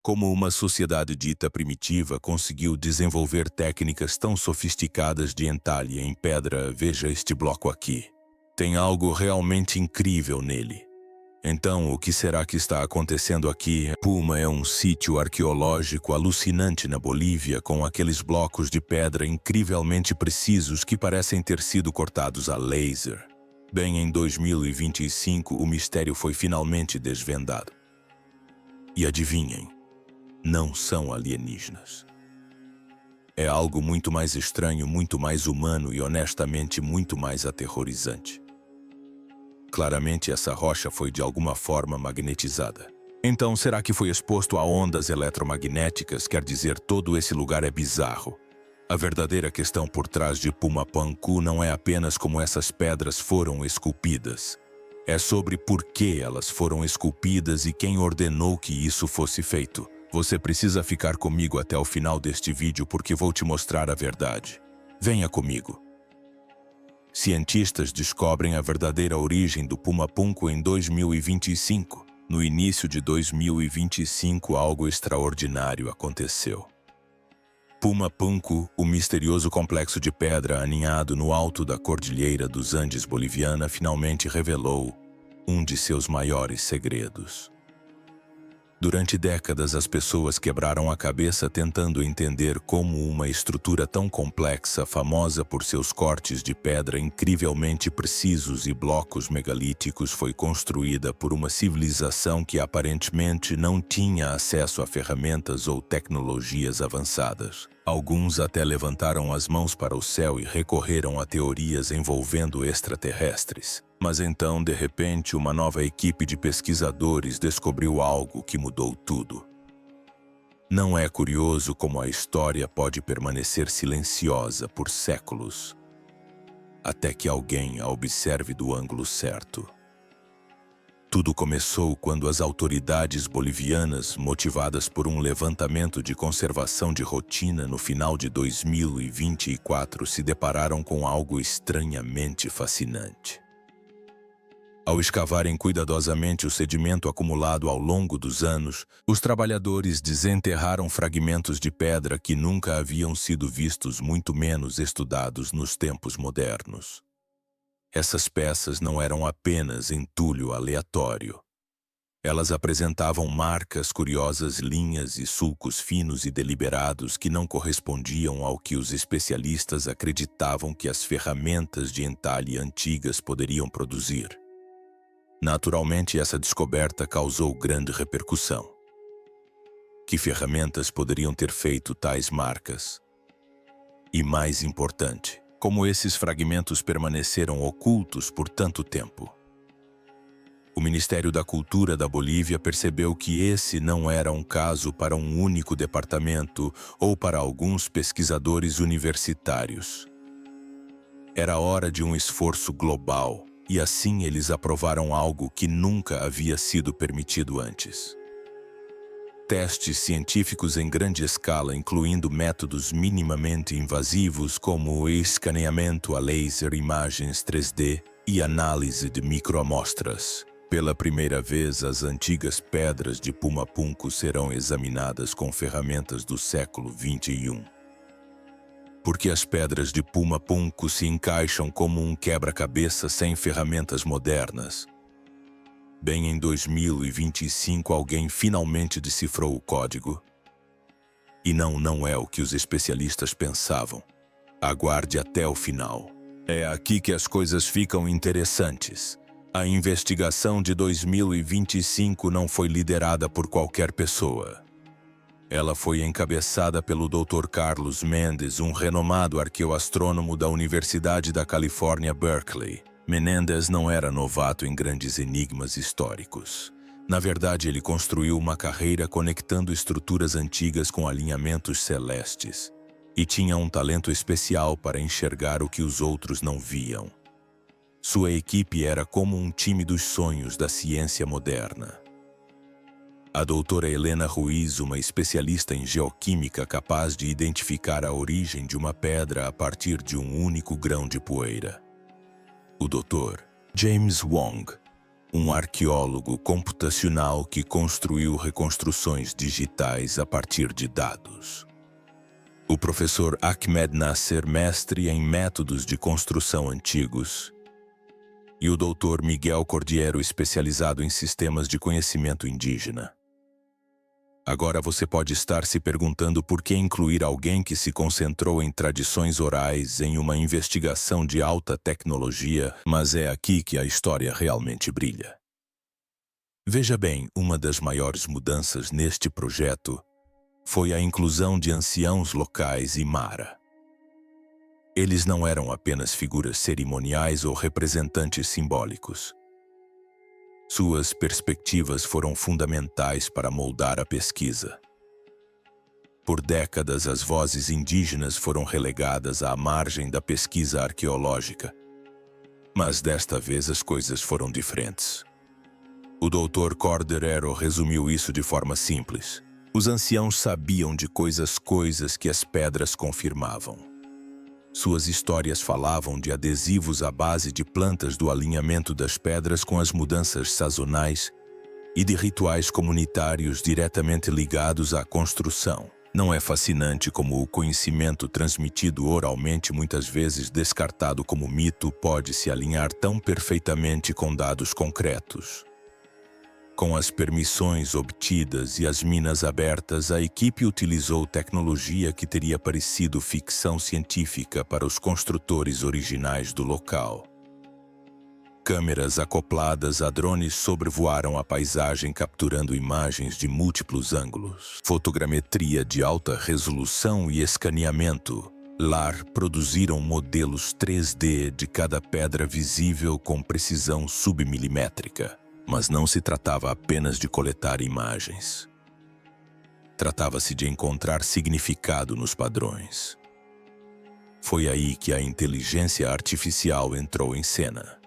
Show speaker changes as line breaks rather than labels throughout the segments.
Como uma sociedade dita primitiva conseguiu desenvolver técnicas tão sofisticadas de entalhe em pedra? Veja este bloco aqui. Tem algo realmente incrível nele. Então, o que será que está acontecendo aqui? Puma é um sítio arqueológico alucinante na Bolívia, com aqueles blocos de pedra incrivelmente precisos que parecem ter sido cortados a laser. Bem, em 2025, o mistério foi finalmente desvendado. E adivinhem, não são alienígenas. É algo muito mais estranho, muito mais humano e, honestamente, muito mais aterrorizante. Claramente, essa rocha foi de alguma forma magnetizada. Então, será que foi exposto a ondas eletromagnéticas? Quer dizer, todo esse lugar é bizarro. A verdadeira questão por trás de Pumapunku não é apenas como essas pedras foram esculpidas. É sobre por que elas foram esculpidas e quem ordenou que isso fosse feito. Você precisa ficar comigo até o final deste vídeo porque vou te mostrar a verdade. Venha comigo. Cientistas descobrem a verdadeira origem do Pumapunku em 2025. No início de 2025, algo extraordinário aconteceu. Pumapunku, o misterioso complexo de pedra aninhado no alto da Cordilheira dos Andes boliviana, finalmente revelou um de seus maiores segredos. Durante décadas, as pessoas quebraram a cabeça tentando entender como uma estrutura tão complexa, famosa por seus cortes de pedra incrivelmente precisos e blocos megalíticos, foi construída por uma civilização que aparentemente não tinha acesso a ferramentas ou tecnologias avançadas. Alguns até levantaram as mãos para o céu e recorreram a teorias envolvendo extraterrestres. Mas então, de repente, uma nova equipe de pesquisadores descobriu algo que mudou tudo. Não é curioso como a história pode permanecer silenciosa por séculos, até que alguém a observe do ângulo certo. Tudo começou quando as autoridades bolivianas, motivadas por um levantamento de conservação de rotina no final de 2024, se depararam com algo estranhamente fascinante. Ao escavarem cuidadosamente o sedimento acumulado ao longo dos anos, os trabalhadores desenterraram fragmentos de pedra que nunca haviam sido vistos, muito menos estudados nos tempos modernos. Essas peças não eram apenas entulho aleatório. Elas apresentavam marcas, curiosas linhas e sulcos finos e deliberados que não correspondiam ao que os especialistas acreditavam que as ferramentas de entalhe antigas poderiam produzir. Naturalmente, essa descoberta causou grande repercussão. Que ferramentas poderiam ter feito tais marcas? E mais importante, como esses fragmentos permaneceram ocultos por tanto tempo? O Ministério da Cultura da Bolívia percebeu que esse não era um caso para um único departamento ou para alguns pesquisadores universitários. Era hora de um esforço global. E assim eles aprovaram algo que nunca havia sido permitido antes. Testes científicos em grande escala, incluindo métodos minimamente invasivos como o escaneamento a laser, imagens 3D e análise de microamostras. Pela primeira vez, as antigas pedras de Pumapunku serão examinadas com ferramentas do século XXI. Porque as pedras de Pumapunku se encaixam como um quebra-cabeça sem ferramentas modernas. Bem, em 2025 alguém finalmente decifrou o código. E não é o que os especialistas pensavam. Aguarde até o final. É aqui que as coisas ficam interessantes. A investigação de 2025 não foi liderada por qualquer pessoa. Ela foi encabeçada pelo Dr. Carlos Mendes, um renomado arqueoastrônomo da Universidade da Califórnia, Berkeley. Menendez não era novato em grandes enigmas históricos. Na verdade, ele construiu uma carreira conectando estruturas antigas com alinhamentos celestes. E tinha um talento especial para enxergar o que os outros não viam. Sua equipe era como um time dos sonhos da ciência moderna. A doutora Helena Ruiz, uma especialista em geoquímica capaz de identificar a origem de uma pedra a partir de um único grão de poeira. O Dr. James Wong, um arqueólogo computacional que construiu reconstruções digitais a partir de dados. O professor Ahmed Nasser, mestre em métodos de construção antigos, e o Dr. Miguel Cordiero, especializado em sistemas de conhecimento indígena. Agora você pode estar se perguntando por que incluir alguém que se concentrou em tradições orais em uma investigação de alta tecnologia, mas é aqui que a história realmente brilha. Veja bem, uma das maiores mudanças neste projeto foi a inclusão de anciãos locais e Mara. Eles não eram apenas figuras cerimoniais ou representantes simbólicos. Suas perspectivas foram fundamentais para moldar a pesquisa. Por décadas, as vozes indígenas foram relegadas à margem da pesquisa arqueológica. Mas desta vez as coisas foram diferentes. O Dr. Cordiero resumiu isso de forma simples. Os anciãos sabiam de coisas que as pedras confirmavam. Suas histórias falavam de adesivos à base de plantas, do alinhamento das pedras com as mudanças sazonais e de rituais comunitários diretamente ligados à construção. Não é fascinante como o conhecimento transmitido oralmente, muitas vezes descartado como mito, pode se alinhar tão perfeitamente com dados concretos? Com as permissões obtidas e as minas abertas, a equipe utilizou tecnologia que teria parecido ficção científica para os construtores originais do local. Câmeras acopladas a drones sobrevoaram a paisagem, capturando imagens de múltiplos ângulos. Fotogrametria de alta resolução e escaneamento LAR produziram modelos 3D de cada pedra visível com precisão submilimétrica. Mas não se tratava apenas de coletar imagens. Tratava-se de encontrar significado nos padrões. Foi aí que a inteligência artificial entrou em cena.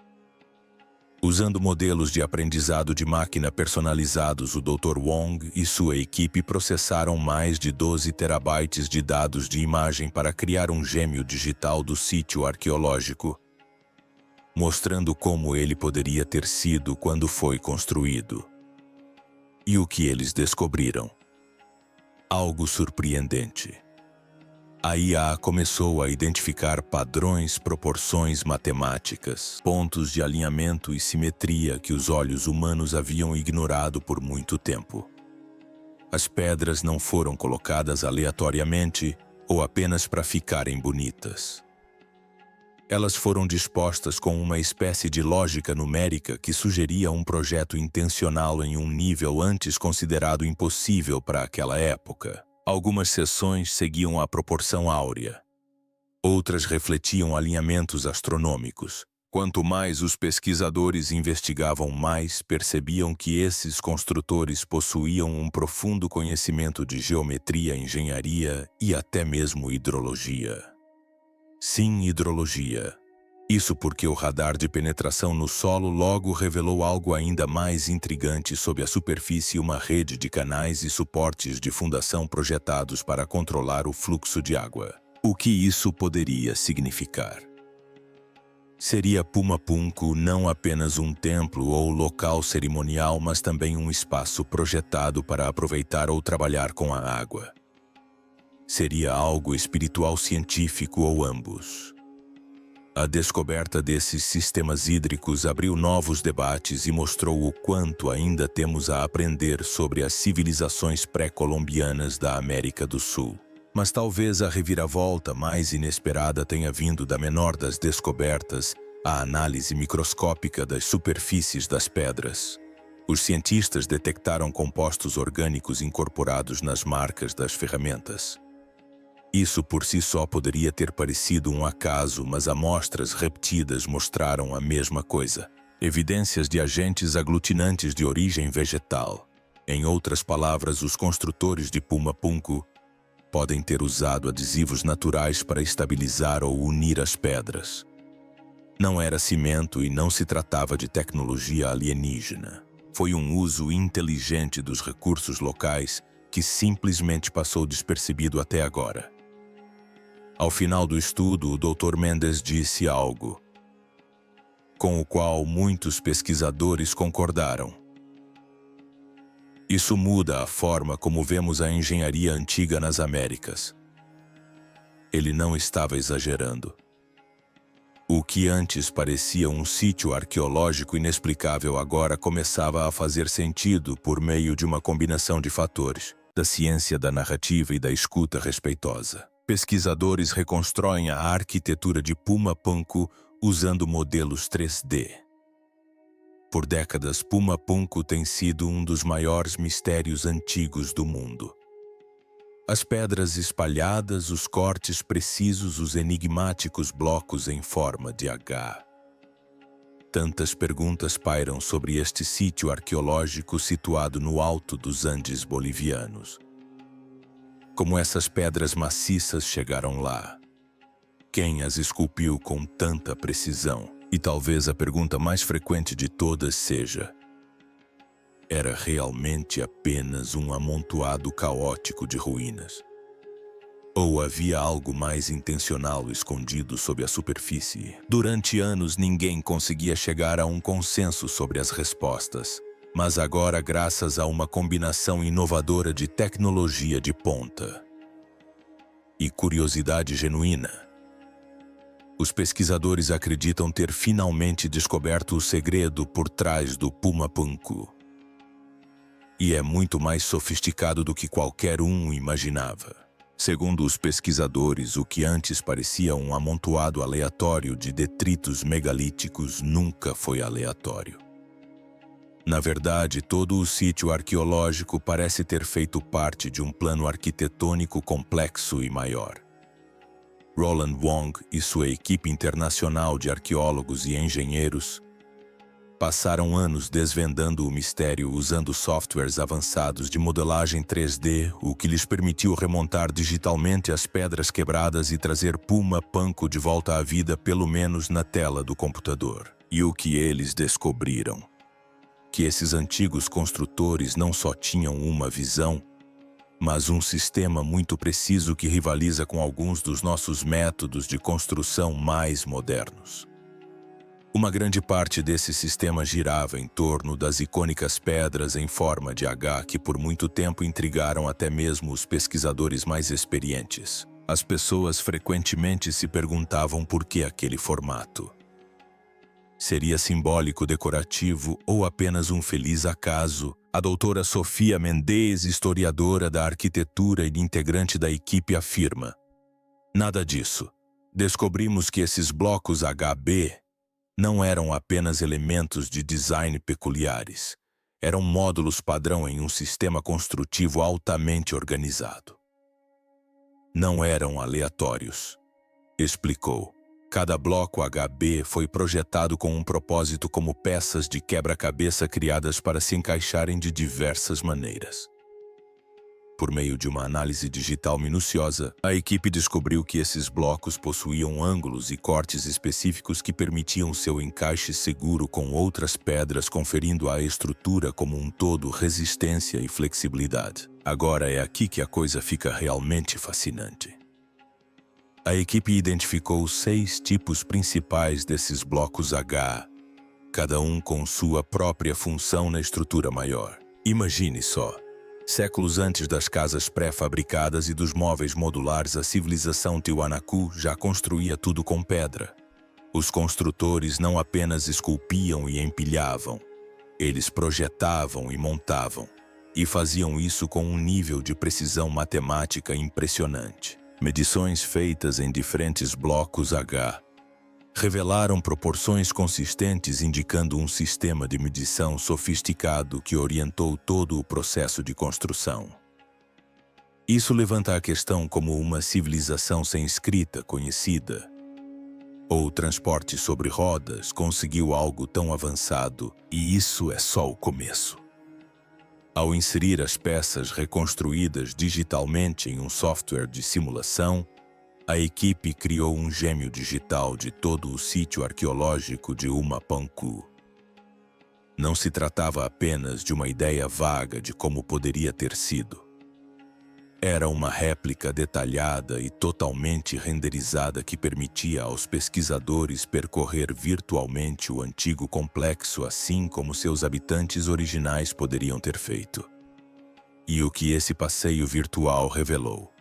Usando modelos de aprendizado de máquina personalizados, o Dr. Wong e sua equipe processaram mais de 12 terabytes de dados de imagem para criar um gêmeo digital do sítio arqueológico, mostrando como ele poderia ter sido quando foi construído. E o que eles descobriram? Algo surpreendente. A IA começou a identificar padrões, proporções matemáticas, pontos de alinhamento e simetria que os olhos humanos haviam ignorado por muito tempo. As pedras não foram colocadas aleatoriamente ou apenas para ficarem bonitas. Elas foram dispostas com uma espécie de lógica numérica que sugeria um projeto intencional em um nível antes considerado impossível para aquela época. Algumas seções seguiam a proporção áurea. Outras refletiam alinhamentos astronômicos. Quanto mais os pesquisadores investigavam, mais percebiam que esses construtores possuíam um profundo conhecimento de geometria, engenharia e até mesmo hidrologia. Sim, hidrologia. Isso porque o radar de penetração no solo logo revelou algo ainda mais intrigante: sob a superfície, uma rede de canais e suportes de fundação projetados para controlar o fluxo de água. O que isso poderia significar? Seria Pumapunku não apenas um templo ou local cerimonial, mas também um espaço projetado para aproveitar ou trabalhar com a água. Seria algo espiritual, científico ou ambos. A descoberta desses sistemas hídricos abriu novos debates e mostrou o quanto ainda temos a aprender sobre as civilizações pré-colombianas da América do Sul. Mas talvez a reviravolta mais inesperada tenha vindo da menor das descobertas, a análise microscópica das superfícies das pedras. Os cientistas detectaram compostos orgânicos incorporados nas marcas das ferramentas. Isso por si só poderia ter parecido um acaso, mas amostras repetidas mostraram a mesma coisa. Evidências de agentes aglutinantes de origem vegetal. Em outras palavras, os construtores de Pumapunku podem ter usado adesivos naturais para estabilizar ou unir as pedras. Não era cimento e não se tratava de tecnologia alienígena. Foi um uso inteligente dos recursos locais que simplesmente passou despercebido até agora. Ao final do estudo, o Dr. Mendes disse algo. com o qual muitos pesquisadores concordaram. Isso muda a forma como vemos a engenharia antiga nas Américas. Ele não estava exagerando. O que antes parecia um sítio arqueológico inexplicável agora começava a fazer sentido por meio de uma combinação de fatores, da ciência da narrativa e da escuta respeitosa. Pesquisadores reconstroem a arquitetura de Pumapunku usando modelos 3D. Por décadas, Pumapunku tem sido um dos maiores mistérios antigos do mundo. As pedras espalhadas, os cortes precisos, os enigmáticos blocos em forma de H. Tantas perguntas pairam sobre este sítio arqueológico situado no alto dos Andes bolivianos. Como essas pedras maciças chegaram lá? Quem as esculpiu com tanta precisão? E talvez a pergunta mais frequente de todas seja: era realmente apenas um amontoado caótico de ruínas? Ou havia algo mais intencional escondido sob a superfície? Durante anos ninguém conseguia chegar a um consenso sobre as respostas, mas agora, graças a uma combinação inovadora de tecnologia de ponta e curiosidade genuína, os pesquisadores acreditam ter finalmente descoberto o segredo por trás do Pumapunku. E é muito mais sofisticado do que qualquer um imaginava. Segundo os pesquisadores, o que antes parecia um amontoado aleatório de detritos megalíticos nunca foi aleatório. Na verdade, todo o sítio arqueológico parece ter feito parte de um plano arquitetônico complexo e maior. Roland Wong e sua equipe internacional de arqueólogos e engenheiros passaram anos desvendando o mistério usando softwares avançados de modelagem 3D, o que lhes permitiu remontar digitalmente as pedras quebradas e trazer Pumapunku de volta à vida, pelo menos na tela do computador. E o que eles descobriram? Que esses antigos construtores não só tinham uma visão, mas um sistema muito preciso que rivaliza com alguns dos nossos métodos de construção mais modernos. Uma grande parte desse sistema girava em torno das icônicas pedras em forma de H que por muito tempo intrigaram até mesmo os pesquisadores mais experientes. As pessoas frequentemente se perguntavam por que aquele formato. Seria simbólico, decorativo ou apenas um feliz acaso? A doutora Sofia Mendes, historiadora da arquitetura e integrante da equipe, afirma: nada disso. Descobrimos que esses blocos HB não eram apenas elementos de design peculiares. Eram módulos padrão em um sistema construtivo altamente organizado. Não eram aleatórios, explicou. Cada bloco HB foi projetado com um propósito, como peças de quebra-cabeça criadas para se encaixarem de diversas maneiras. Por meio de uma análise digital minuciosa, a equipe descobriu que esses blocos possuíam ângulos e cortes específicos que permitiam seu encaixe seguro com outras pedras, conferindo à estrutura como um todo resistência e flexibilidade. Agora é aqui que a coisa fica realmente fascinante. A equipe identificou 6 tipos principais desses blocos H, cada um com sua própria função na estrutura maior. Imagine só. Séculos antes das casas pré-fabricadas e dos móveis modulares, a civilização Tiwanaku já construía tudo com pedra. Os construtores não apenas esculpiam e empilhavam, eles projetavam e montavam, e faziam isso com um nível de precisão matemática impressionante. Medições feitas em diferentes blocos H revelaram proporções consistentes, indicando um sistema de medição sofisticado que orientou todo o processo de construção. Isso levanta a questão como uma civilização sem escrita conhecida ou transporte sobre rodas conseguiu algo tão avançado, e isso é só o começo. Ao inserir as peças reconstruídas digitalmente em um software de simulação, a equipe criou um gêmeo digital de todo o sítio arqueológico de Pumapunku. Não se tratava apenas de uma ideia vaga de como poderia ter sido. Era uma réplica detalhada e totalmente renderizada que permitia aos pesquisadores percorrer virtualmente o antigo complexo assim como seus habitantes originais poderiam ter feito. E o que esse passeio virtual revelou?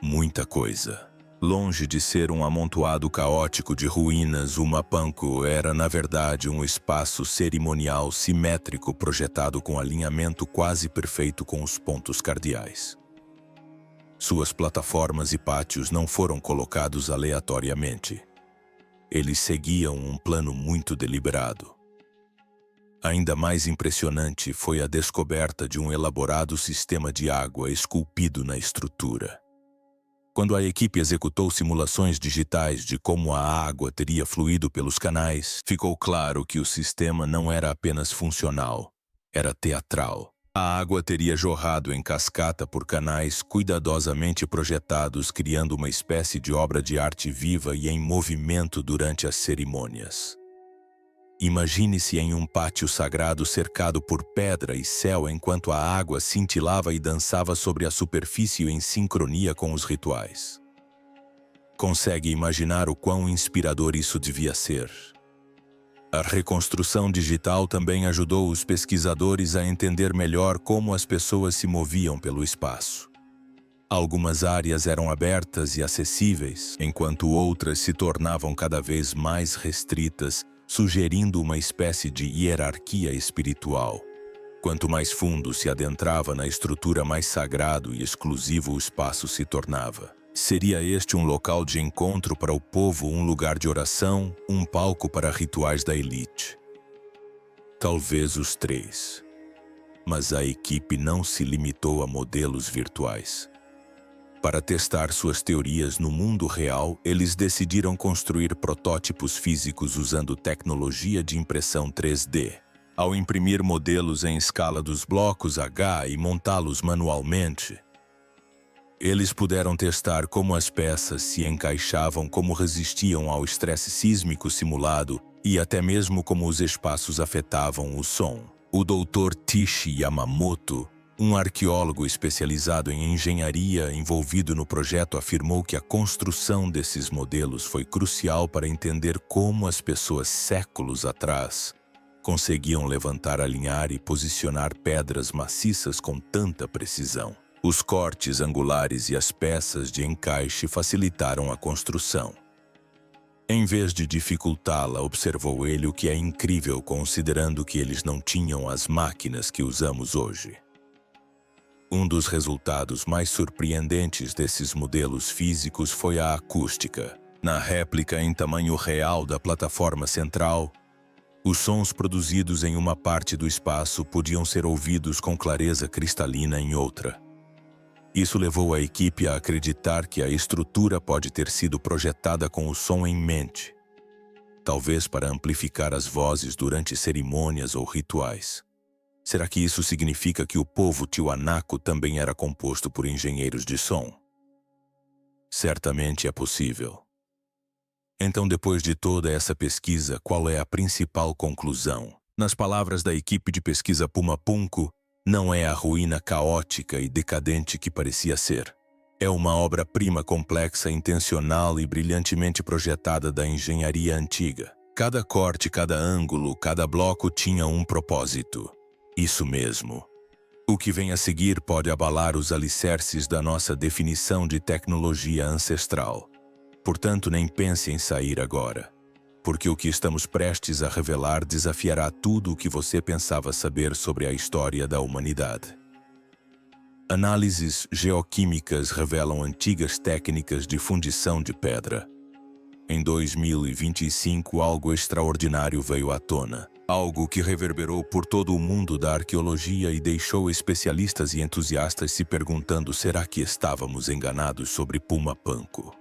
Muita coisa. Longe de ser um amontoado caótico de ruínas, o Mapanko era, na verdade, um espaço cerimonial simétrico projetado com alinhamento quase perfeito com os pontos cardeais. Suas plataformas e pátios não foram colocados aleatoriamente. Eles seguiam um plano muito deliberado. Ainda mais impressionante foi a descoberta de um elaborado sistema de água esculpido na estrutura. Quando a equipe executou simulações digitais de como a água teria fluído pelos canais, ficou claro que o sistema não era apenas funcional, era teatral. A água teria jorrado em cascata por canais cuidadosamente projetados, criando uma espécie de obra de arte viva e em movimento durante as cerimônias. Imagine-se em um pátio sagrado cercado por pedra e céu enquanto a água cintilava e dançava sobre a superfície em sincronia com os rituais. Consegue imaginar o quão inspirador isso devia ser? A reconstrução digital também ajudou os pesquisadores a entender melhor como as pessoas se moviam pelo espaço. Algumas áreas eram abertas e acessíveis, enquanto outras se tornavam cada vez mais restritas, sugerindo uma espécie de hierarquia espiritual. Quanto mais fundo se adentrava na estrutura, mais sagrado e exclusivo o espaço se tornava. Seria este um local de encontro para o povo, um lugar de oração, um palco para rituais da elite? Talvez os três. Mas a equipe não se limitou a modelos virtuais. Para testar suas teorias no mundo real, eles decidiram construir protótipos físicos usando tecnologia de impressão 3D. Ao imprimir modelos em escala dos blocos H e montá-los manualmente, eles puderam testar como as peças se encaixavam, como resistiam ao estresse sísmico simulado e até mesmo como os espaços afetavam o som. O Dr. Tishi Yamamoto, um arqueólogo especializado em engenharia envolvido no projeto, afirmou que a construção desses modelos foi crucial para entender como as pessoas séculos atrás conseguiam levantar, alinhar e posicionar pedras maciças com tanta precisão. Os cortes angulares e as peças de encaixe facilitaram a construção. Em vez de dificultá-la, observou ele, o que é incrível considerando que eles não tinham as máquinas que usamos hoje. Um dos resultados mais surpreendentes desses modelos físicos foi a acústica. Na réplica em tamanho real da plataforma central, os sons produzidos em uma parte do espaço podiam ser ouvidos com clareza cristalina em outra. Isso levou a equipe a acreditar que a estrutura pode ter sido projetada com o som em mente, talvez para amplificar as vozes durante cerimônias ou rituais. Será que isso significa que o povo Tiwanaku também era composto por engenheiros de som? Certamente é possível. Então, depois de toda essa pesquisa, qual é a principal conclusão? Nas palavras da equipe de pesquisa Pumapunku, não é a ruína caótica e decadente que parecia ser. É uma obra-prima complexa, intencional e brilhantemente projetada da engenharia antiga. Cada corte, cada ângulo, cada bloco tinha um propósito. Isso mesmo. O que vem a seguir pode abalar os alicerces da nossa definição de tecnologia ancestral. Portanto, nem pense em sair agora, porque o que estamos prestes a revelar desafiará tudo o que você pensava saber sobre a história da humanidade. Análises geoquímicas revelam antigas técnicas de fundição de pedra. Em 2025, algo extraordinário veio à tona. Algo que reverberou por todo o mundo da arqueologia e deixou especialistas e entusiastas se perguntando: será que estávamos enganados sobre Pumapunku?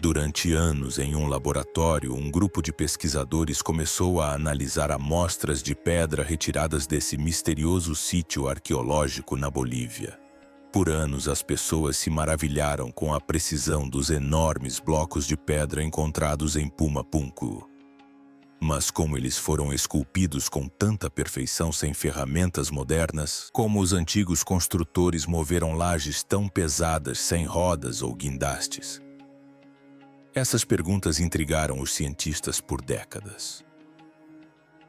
Durante anos, em um laboratório, um grupo de pesquisadores começou a analisar amostras de pedra retiradas desse misterioso sítio arqueológico na Bolívia. Por anos, as pessoas se maravilharam com a precisão dos enormes blocos de pedra encontrados em Pumapunku. Mas como eles foram esculpidos com tanta perfeição sem ferramentas modernas, como os antigos construtores moveram lajes tão pesadas sem rodas ou guindastes? Essas perguntas intrigaram os cientistas por décadas.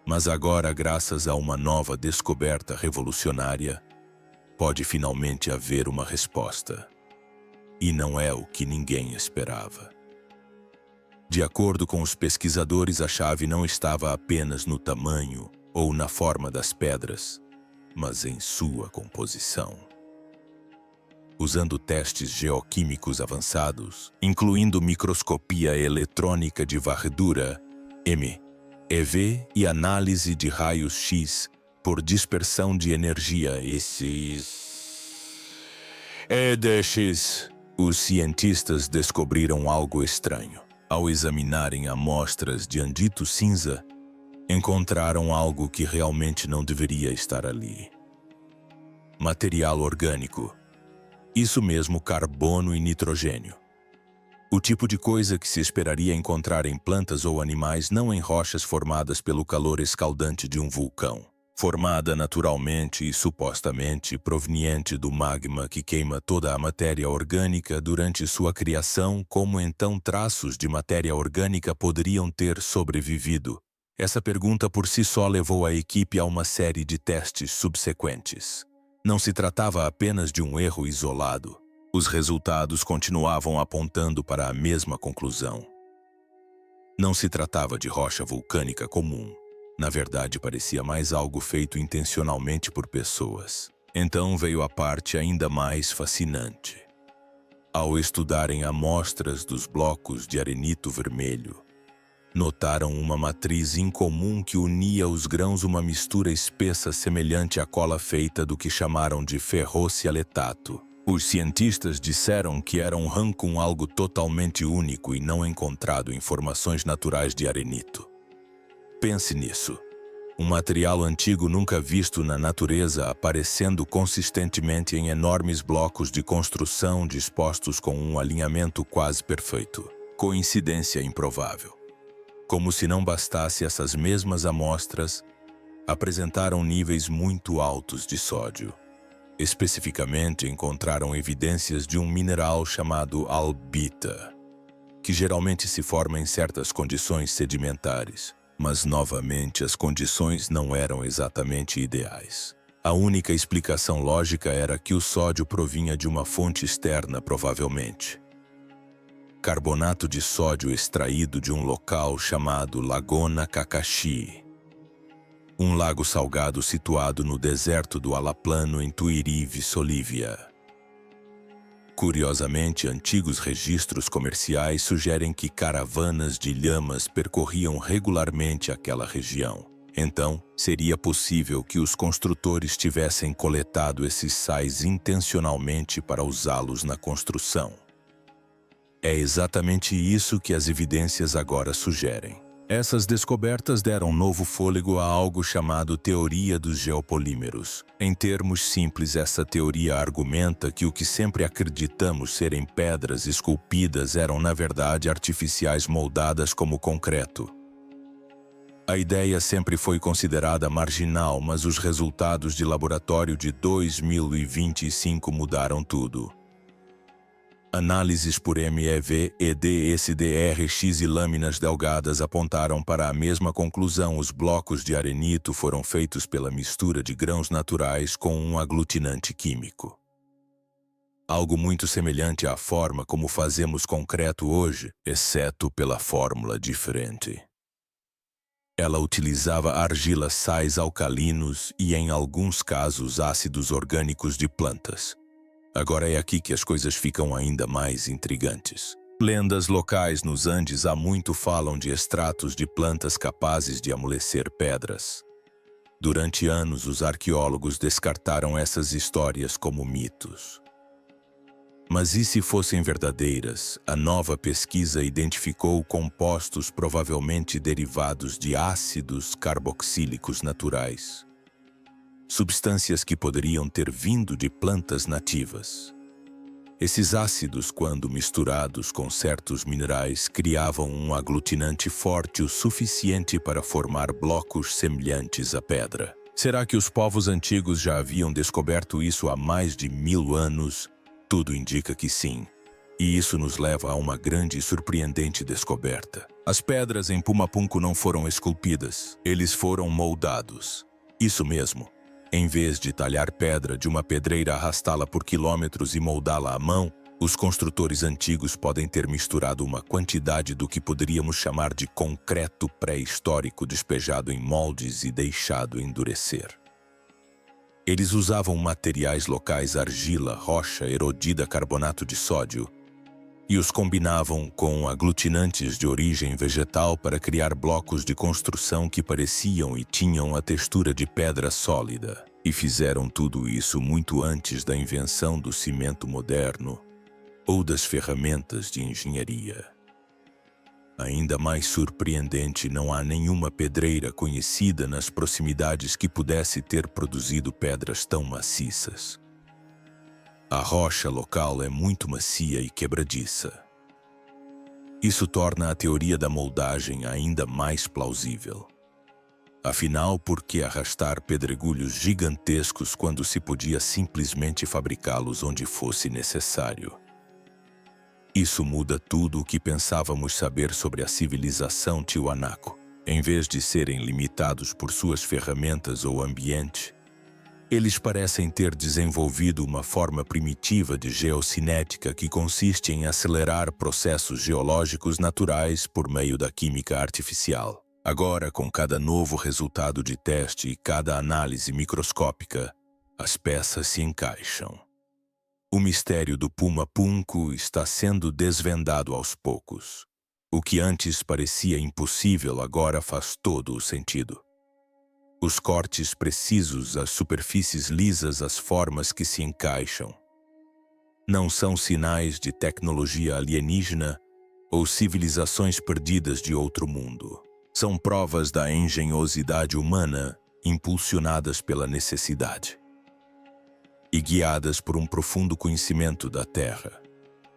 Mas agora, graças a uma nova descoberta revolucionária, pode finalmente haver uma resposta. E não é o que ninguém esperava. De acordo com os pesquisadores, a chave não estava apenas no tamanho ou na forma das pedras, mas em sua composição. Usando testes geoquímicos avançados, incluindo microscopia eletrônica de varredura, MEV, e análise de raios-X por dispersão de energia, EDX, os cientistas descobriram algo estranho. Ao examinarem amostras de andito cinza, encontraram algo que realmente não deveria estar ali. Material orgânico. Isso mesmo, carbono e nitrogênio. O tipo de coisa que se esperaria encontrar em plantas ou animais, não em rochas formadas pelo calor escaldante de um vulcão. Formada naturalmente e supostamente proveniente do magma que queima toda a matéria orgânica durante sua criação, como então traços de matéria orgânica poderiam ter sobrevivido? Essa pergunta por si só levou a equipe a uma série de testes subsequentes. Não se tratava apenas de um erro isolado. Os resultados continuavam apontando para a mesma conclusão. Não se tratava de rocha vulcânica comum. Na verdade, parecia mais algo feito intencionalmente por pessoas. Então veio a parte ainda mais fascinante. Ao estudarem amostras dos blocos de arenito vermelho, notaram uma matriz incomum que unia os grãos, uma mistura espessa semelhante à cola feita do que chamaram de ferrocialetato. Os cientistas disseram que era um rancum, algo totalmente único e não encontrado em formações naturais de arenito. Pense nisso. Um material antigo nunca visto na natureza aparecendo consistentemente em enormes blocos de construção dispostos com um alinhamento quase perfeito. Coincidência improvável. Como se não bastasse, essas mesmas amostras apresentaram níveis muito altos de sódio. Especificamente, encontraram evidências de um mineral chamado albita, que geralmente se forma em certas condições sedimentares. Mas, novamente, as condições não eram exatamente ideais. A única explicação lógica era que o sódio provinha de uma fonte externa, provavelmente. Carbonato de sódio extraído de um local chamado Lagona Kakashi, um lago salgado situado no deserto do Alaplano, em Tuiri-Vissolívia. Curiosamente, antigos registros comerciais sugerem que caravanas de lhamas percorriam regularmente aquela região. Então, seria possível que os construtores tivessem coletado esses sais intencionalmente para usá-los na construção. É exatamente isso que as evidências agora sugerem. Essas descobertas deram novo fôlego a algo chamado teoria dos geopolímeros. Em termos simples, essa teoria argumenta que o que sempre acreditamos serem pedras esculpidas eram, na verdade, artificiais moldadas como concreto. A ideia sempre foi considerada marginal, mas os resultados de laboratório de 2025 mudaram tudo. Análises por MEV, ED, SDRX e lâminas delgadas apontaram para a mesma conclusão. Os blocos de arenito foram feitos pela mistura de grãos naturais com um aglutinante químico. Algo muito semelhante à forma como fazemos concreto hoje, exceto pela fórmula diferente. Ela utilizava argila, sais alcalinos e, em alguns casos, ácidos orgânicos de plantas. Agora é aqui que as coisas ficam ainda mais intrigantes. Lendas locais nos Andes há muito falam de extratos de plantas capazes de amolecer pedras. Durante anos, os arqueólogos descartaram essas histórias como mitos. Mas e se fossem verdadeiras? A nova pesquisa identificou compostos provavelmente derivados de ácidos carboxílicos naturais. Substâncias que poderiam ter vindo de plantas nativas. Esses ácidos, quando misturados com certos minerais, criavam um aglutinante forte o suficiente para formar blocos semelhantes à pedra. Será que os povos antigos já haviam descoberto isso há mais de 1000 anos? Tudo indica que sim. E isso nos leva a uma grande e surpreendente descoberta. As pedras em Pumapunku não foram esculpidas, eles foram moldados. Isso mesmo. Em vez de talhar pedra de uma pedreira, arrastá-la por quilômetros e moldá-la à mão, os construtores antigos podem ter misturado uma quantidade do que poderíamos chamar de concreto pré-histórico despejado em moldes e deixado endurecer. Eles usavam materiais locais, argila, rocha, erodida, carbonato de sódio, e os combinavam com aglutinantes de origem vegetal para criar blocos de construção que pareciam e tinham a textura de pedra sólida. E fizeram tudo isso muito antes da invenção do cimento moderno ou das ferramentas de engenharia. Ainda mais surpreendente, não há nenhuma pedreira conhecida nas proximidades que pudesse ter produzido pedras tão maciças. A rocha local é muito macia e quebradiça. Isso torna a teoria da moldagem ainda mais plausível. Afinal, por que arrastar pedregulhos gigantescos quando se podia simplesmente fabricá-los onde fosse necessário? Isso muda tudo o que pensávamos saber sobre a civilização Tiwanaku. Em vez de serem limitados por suas ferramentas ou ambiente, eles parecem ter desenvolvido uma forma primitiva de geocinética que consiste em acelerar processos geológicos naturais por meio da química artificial. Agora, com cada novo resultado de teste e cada análise microscópica, as peças se encaixam. O mistério do Pumapunku está sendo desvendado aos poucos. O que antes parecia impossível agora faz todo o sentido. Os cortes precisos, as superfícies lisas, as formas que se encaixam. Não são sinais de tecnologia alienígena ou civilizações perdidas de outro mundo. São provas da engenhosidade humana impulsionadas pela necessidade e guiadas por um profundo conhecimento da Terra.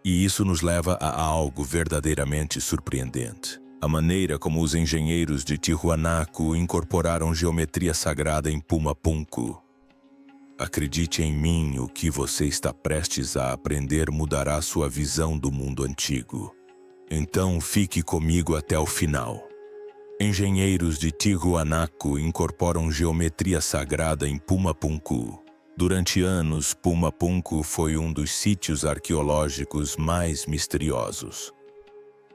E isso nos leva a algo verdadeiramente surpreendente. A maneira como os engenheiros de Tiwanaku incorporaram geometria sagrada em Pumapunku. Acredite em mim, o que você está prestes a aprender mudará sua visão do mundo antigo. Então fique comigo até o final. Engenheiros de Tiwanaku incorporam geometria sagrada em Pumapunku. Durante anos, Pumapunku foi um dos sítios arqueológicos mais misteriosos.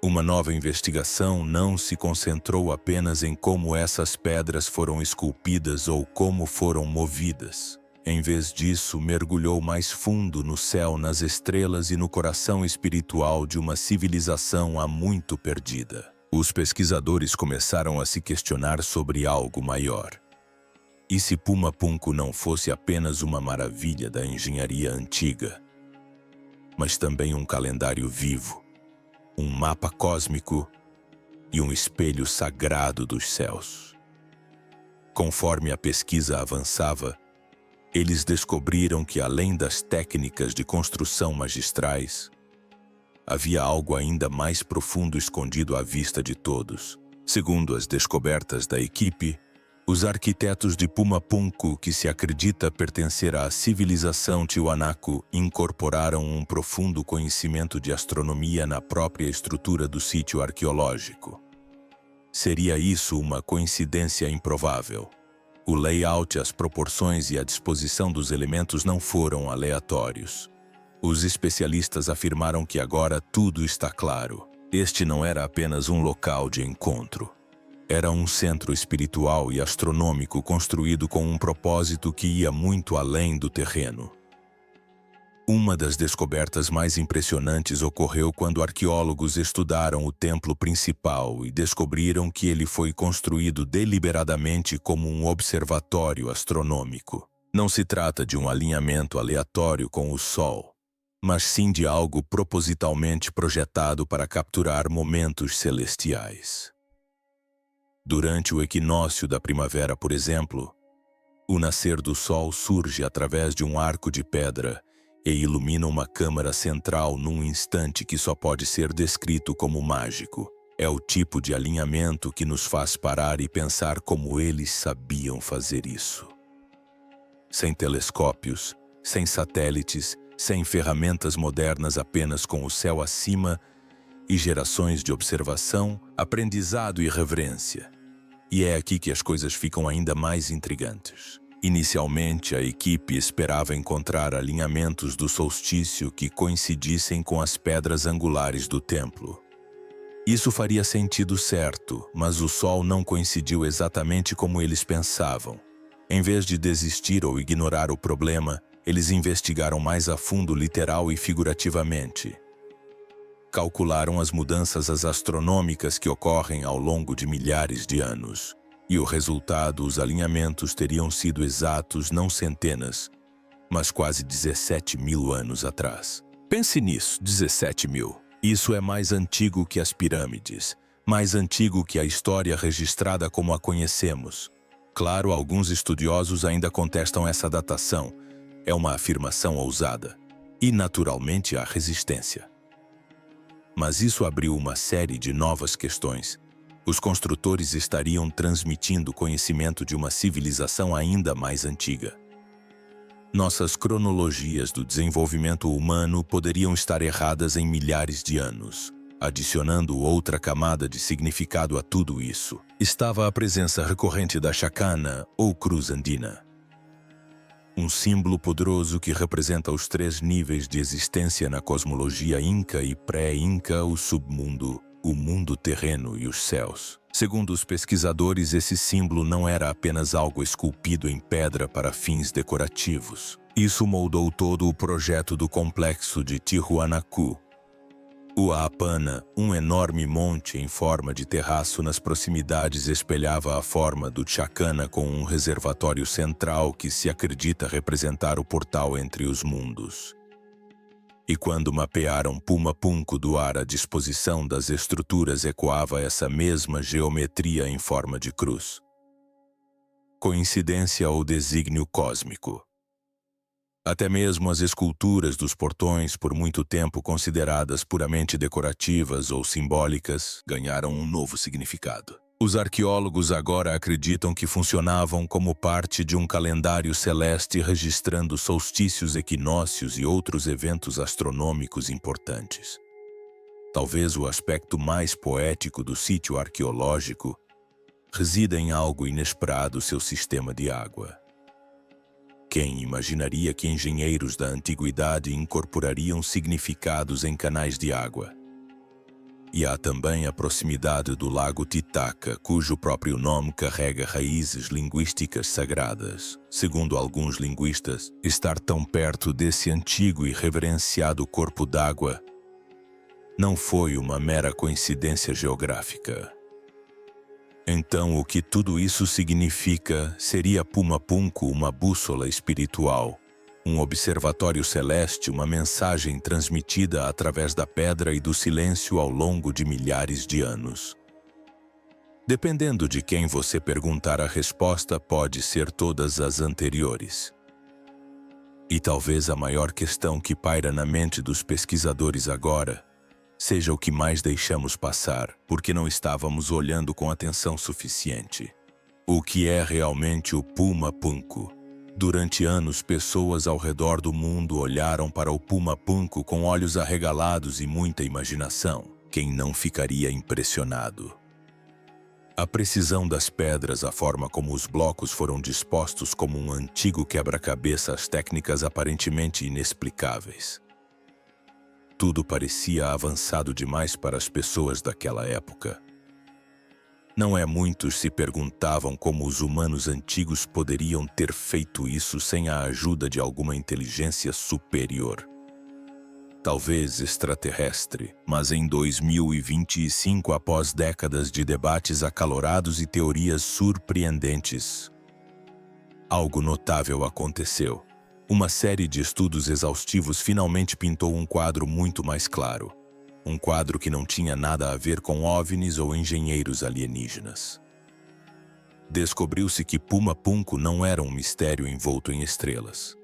Uma nova investigação não se concentrou apenas em como essas pedras foram esculpidas ou como foram movidas. Em vez disso, mergulhou mais fundo no céu, nas estrelas e no coração espiritual de uma civilização há muito perdida. Os pesquisadores começaram a se questionar sobre algo maior. E se Pumapunku não fosse apenas uma maravilha da engenharia antiga, mas também um calendário vivo, um mapa cósmico e um espelho sagrado dos céus? Conforme a pesquisa avançava, eles descobriram que, além das técnicas de construção magistrais, havia algo ainda mais profundo escondido à vista de todos. Segundo as descobertas da equipe, os arquitetos de Pumapunku, que se acredita pertencer à civilização Tiwanaku, incorporaram um profundo conhecimento de astronomia na própria estrutura do sítio arqueológico. Seria isso uma coincidência improvável? O layout, as proporções e a disposição dos elementos não foram aleatórios. Os especialistas afirmaram que agora tudo está claro. Este não era apenas um local de encontro. Era um centro espiritual e astronômico construído com um propósito que ia muito além do terreno. Uma das descobertas mais impressionantes ocorreu quando arqueólogos estudaram o templo principal e descobriram que ele foi construído deliberadamente como um observatório astronômico. Não se trata de um alinhamento aleatório com o Sol, mas sim de algo propositalmente projetado para capturar momentos celestiais. Durante o equinócio da primavera, por exemplo, o nascer do Sol surge através de um arco de pedra e ilumina uma câmara central num instante que só pode ser descrito como mágico. É o tipo de alinhamento que nos faz parar e pensar como eles sabiam fazer isso. Sem telescópios, sem satélites, sem ferramentas modernas, apenas com o céu acima e gerações de observação, aprendizado e reverência. E é aqui que as coisas ficam ainda mais intrigantes. Inicialmente, a equipe esperava encontrar alinhamentos do solstício que coincidissem com as pedras angulares do templo. Isso faria sentido certo, mas o Sol não coincidiu exatamente como eles pensavam. Em vez de desistir ou ignorar o problema, eles investigaram mais a fundo, literal e figurativamente. Calcularam as mudanças astronômicas que ocorrem ao longo de milhares de anos. E o resultado, os alinhamentos teriam sido exatos não centenas, mas quase 17 mil anos atrás. Pense nisso, 17 mil. Isso é mais antigo que as pirâmides, mais antigo que a história registrada como a conhecemos. Claro, alguns estudiosos ainda contestam essa datação. É uma afirmação ousada. E, naturalmente, há resistência. Mas isso abriu uma série de novas questões. Os construtores estariam transmitindo conhecimento de uma civilização ainda mais antiga. Nossas cronologias do desenvolvimento humano poderiam estar erradas em milhares de anos. Adicionando outra camada de significado a tudo isso, estava a presença recorrente da chacana ou cruz andina. Um símbolo poderoso que representa os 3 níveis de existência na cosmologia inca e pré-inca: o submundo, o mundo terreno e os céus. Segundo os pesquisadores, esse símbolo não era apenas algo esculpido em pedra para fins decorativos. Isso moldou todo o projeto do complexo de Tiwanaku. O Aapana, um enorme monte em forma de terraço nas proximidades, espelhava a forma do Chacana, com um reservatório central que se acredita representar o portal entre os mundos. E quando mapearam Pumapunku do ar, a disposição das estruturas ecoava essa mesma geometria em forma de cruz. Coincidência ou desígnio cósmico? Até mesmo as esculturas dos portões, por muito tempo consideradas puramente decorativas ou simbólicas, ganharam um novo significado. Os arqueólogos agora acreditam que funcionavam como parte de um calendário celeste registrando solstícios, equinócios e outros eventos astronômicos importantes. Talvez o aspecto mais poético do sítio arqueológico resida em algo inesperado: seu sistema de água. Quem imaginaria que engenheiros da antiguidade incorporariam significados em canais de água? E há também a proximidade do lago Titicaca, cujo próprio nome carrega raízes linguísticas sagradas. Segundo alguns linguistas, estar tão perto desse antigo e reverenciado corpo d'água não foi uma mera coincidência geográfica. Então, o que tudo isso significa? Seria Pumapunku uma bússola espiritual, um observatório celeste, uma mensagem transmitida através da pedra e do silêncio ao longo de milhares de anos? Dependendo de quem você perguntar, a resposta pode ser todas as anteriores. E talvez a maior questão que paira na mente dos pesquisadores agora seja o que mais deixamos passar, porque não estávamos olhando com atenção suficiente. O que é realmente o Pumapunku? Durante anos, pessoas ao redor do mundo olharam para o Pumapunku com olhos arregalados e muita imaginação. Quem não ficaria impressionado? A precisão das pedras, a forma como os blocos foram dispostos como um antigo quebra-cabeça, as técnicas aparentemente inexplicáveis. Tudo parecia avançado demais para as pessoas daquela época. Não é muitos se perguntavam como os humanos antigos poderiam ter feito isso sem a ajuda de alguma inteligência superior. Talvez extraterrestre, mas em 2025, após décadas de debates acalorados e teorias surpreendentes, algo notável aconteceu. Uma série de estudos exaustivos finalmente pintou um quadro muito mais claro. Um quadro que não tinha nada a ver com OVNIs ou engenheiros alienígenas. Descobriu-se que Pumapunku não era um mistério envolto em estrelas.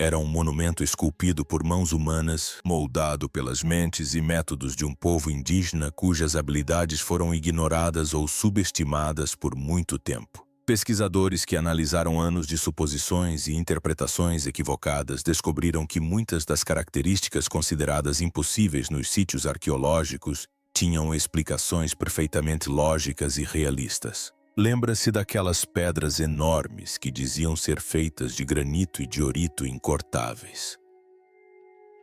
Era um monumento esculpido por mãos humanas, moldado pelas mentes e métodos de um povo indígena cujas habilidades foram ignoradas ou subestimadas por muito tempo. Pesquisadores que analisaram anos de suposições e interpretações equivocadas descobriram que muitas das características consideradas impossíveis nos sítios arqueológicos tinham explicações perfeitamente lógicas e realistas. Lembra-se daquelas pedras enormes que diziam ser feitas de granito e diorito incortáveis.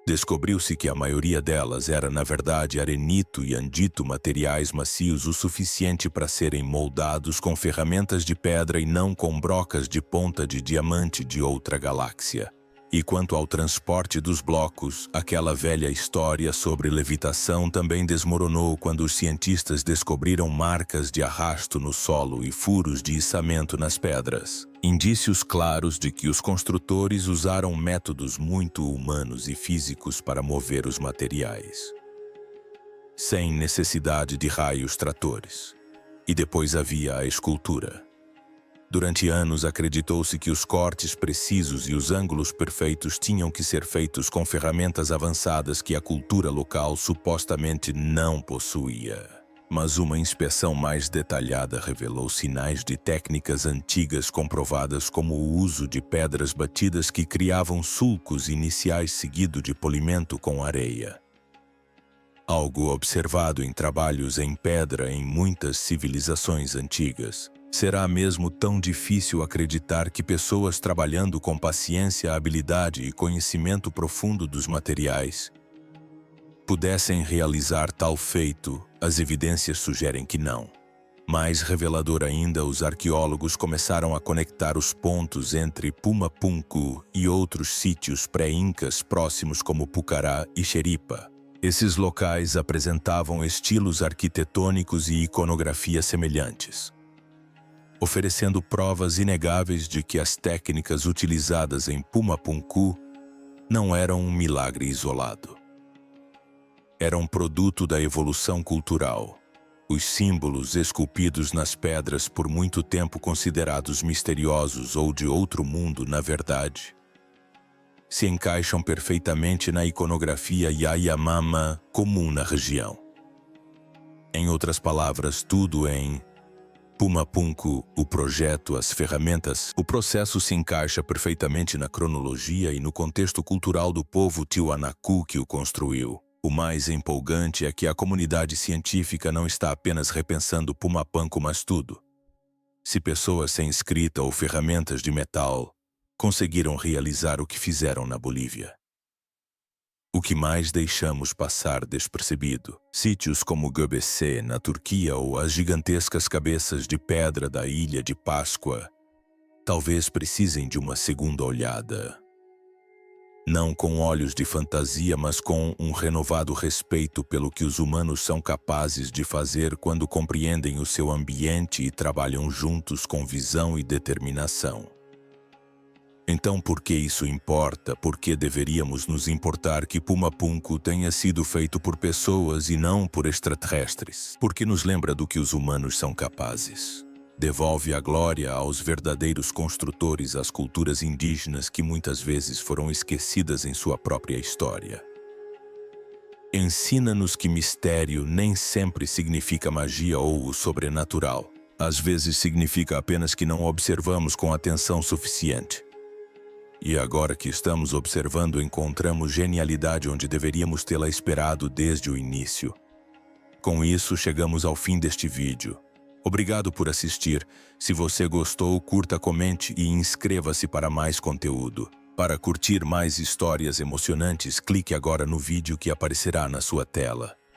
Descobriu-se que a maioria delas era, na verdade, arenito e andito, materiais macios o suficiente para serem moldados com ferramentas de pedra e não com brocas de ponta de diamante de outra galáxia. E quanto ao transporte dos blocos, aquela velha história sobre levitação também desmoronou quando os cientistas descobriram marcas de arrasto no solo e furos de içamento nas pedras. Indícios claros de que os construtores usaram métodos muito humanos e físicos para mover os materiais, sem necessidade de raios tratores. E depois havia a escultura. Durante anos acreditou-se que os cortes precisos e os ângulos perfeitos tinham que ser feitos com ferramentas avançadas que a cultura local supostamente não possuía. Mas uma inspeção mais detalhada revelou sinais de técnicas antigas comprovadas, como o uso de pedras batidas que criavam sulcos iniciais seguido de polimento com areia. Algo observado em trabalhos em pedra em muitas civilizações antigas. Será mesmo tão difícil acreditar que pessoas trabalhando com paciência, habilidade e conhecimento profundo dos materiais pudessem realizar tal feito? As evidências sugerem que não. Mais revelador ainda, os arqueólogos começaram a conectar os pontos entre Pumapunku e outros sítios pré-incas próximos como Pucará e Xeripa. Esses locais apresentavam estilos arquitetônicos e iconografia semelhantes, oferecendo provas inegáveis de que as técnicas utilizadas em Pumapunku não eram um milagre isolado. Eram produto da evolução cultural. Os símbolos esculpidos nas pedras, por muito tempo considerados misteriosos ou de outro mundo, na verdade, se encaixam perfeitamente na iconografia Yanomami comum na região. Em outras palavras, tudo em Pumapunku, o projeto, as ferramentas, o processo se encaixa perfeitamente na cronologia e no contexto cultural do povo Tiwanaku que o construiu. O mais empolgante é que a comunidade científica não está apenas repensando Pumapunku, mas tudo. Se pessoas sem escrita ou ferramentas de metal conseguiram realizar o que fizeram na Bolívia, o que mais deixamos passar despercebido? Sítios como Göbekli, na Turquia, ou as gigantescas cabeças de pedra da Ilha de Páscoa talvez precisem de uma segunda olhada. Não com olhos de fantasia, mas com um renovado respeito pelo que os humanos são capazes de fazer quando compreendem o seu ambiente e trabalham juntos com visão e determinação. Então, por que isso importa? Por que deveríamos nos importar que Pumapunku tenha sido feito por pessoas e não por extraterrestres? Porque nos lembra do que os humanos são capazes. Devolve a glória aos verdadeiros construtores, às culturas indígenas que muitas vezes foram esquecidas em sua própria história. Ensina-nos que mistério nem sempre significa magia ou o sobrenatural. Às vezes significa apenas que não observamos com atenção suficiente. E agora que estamos observando, encontramos genialidade onde deveríamos tê-la esperado desde o início. Com isso, chegamos ao fim deste vídeo. Obrigado por assistir. Se você gostou, curta, comente e inscreva-se para mais conteúdo. Para curtir mais histórias emocionantes, clique agora no vídeo que aparecerá na sua tela.